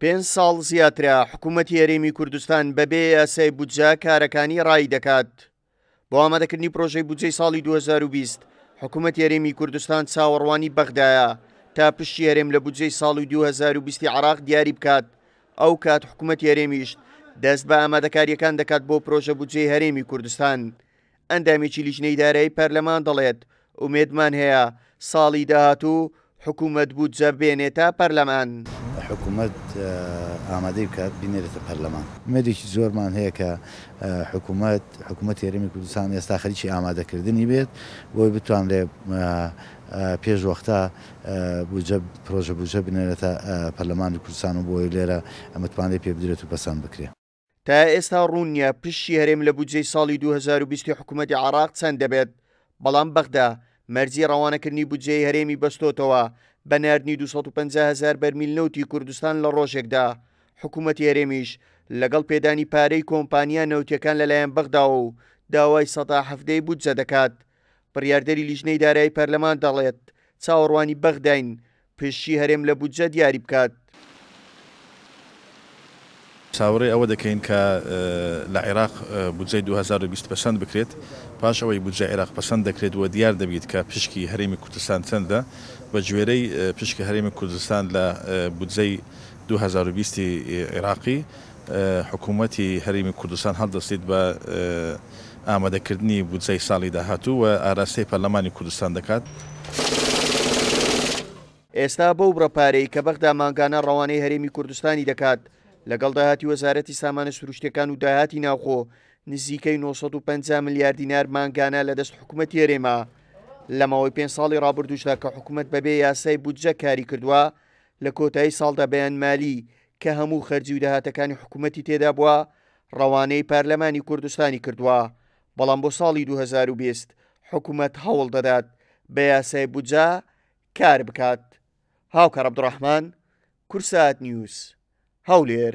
5 ساڵ زیاترە حکوومەتی هەرێمی کوردستان بەبێ یاسای بودجە کارەکانی ڕای دەکات. بۆ ئامادەکردنی پرۆژەی بودجەی ساڵی 2020 حکوومەتی هەرێمی کوردستان چاوەڕوانی بەغدایە تا پشتی هەرێم لە بودجەی ساڵی 2020 عراق دیاری بکات. ئەو کات حکوومەتی هەرێمیش دەست بە ئامادەکاریەکان دەکات بۆ پرۆژە بودجەی هەرێمی کوردستان. ئەندامێکی لیژنەی دارایی پەرلەمان دەڵێت ئومێدمان هەیە ساڵی داهاتوو حکوومەت بودجە بێنێتە پەرلەمان. حکوومەت ئامادەی بکات بینێرێتە پەرلەمان. مێدێکی زۆرمان هەیە کە حکوومەتی هەرێمی کوردستان ئێستا خەریکی ئامادەکردنی بێت بۆی بتوانێت پێش وەختە پرۆژە بودجە بنێرێتە پەرلەمانی کوردستان و بۆی لێرە ئەمەتوانێت پێ بدرێت و پەسەند بکرێت. تا ئێستا ڕوونیە پشتی هەرێم لە بودجەی ساڵی 2020 حکوومەتی عراق چەند دەبێت، بەڵام بەغدا مەرجی ڕەوانەکردنی بودجەی هەرێمی بەستۆتەوە بە ناردنی 250,000 بەرمیل نەوتی کوردستان لە ڕۆژێکدا. حکوومەتی هەرێمیش لەگەڵ پێدانی پارەی کۆمپانیا نەوتیەکان لەلایەن بەغداوە و داوای 170 بودجە دەکات. بڕیاردەری لیژنەی دارایی پەرلەمان دەڵێت چاوەڕوانی بەغداین پشتی هەرێم لە بودجە دیاری بکات. چاوەڕێی ئەوە دەکەین کە لە عێراق بودجەی 2020 پەسەند بکرێت، پاش ئەوەی بودجە عێراق پەسەند دەکرێت و دیار دەبێت کە پشکی هەرێمی کوردستان چەندە. بە گوێرەی پشکی هەرێمی کوردستان لە بودجەی 2020 عێراقی حکوومەتی هەرێمی کوردستان هەڵدەستێت بە ئامادەکردنی بودجەی ساڵی داهاتوو و ئاراستەی پەرلەمانی کوردستان دەکات. ئێستا بەو بڕەپارەی کە بەغدا ماگانە ڕەوانەی هەرێمی کوردستانی دەکات لەگەڵ داهاتی وەزارەتی سامانە سروشتیەکان و داهاتی ناوخۆ نزیکەی 950 ملیار دینار ماگانە لە دەست حکوومەتی هەرێما. لە ماوەی 5 ساڵی ڕابردووشدا کە حکوومەت بەبێ یاسای بودجە کاری کردووە، لە کۆتایی ساڵدا بەیان مالی کە هەموو خەرجی و داهاتەکانی حکوومەتی تێدا بووە ڕەوانەی پارلەمانی کوردستانی کردووە. بەڵام بۆ ساڵی 2020 حکوومەت هەوڵ دەدات بە یاسای بودجە کار بکات. هاوکار عەبدوڕەحمان، کورسات نیوز، هەولێر.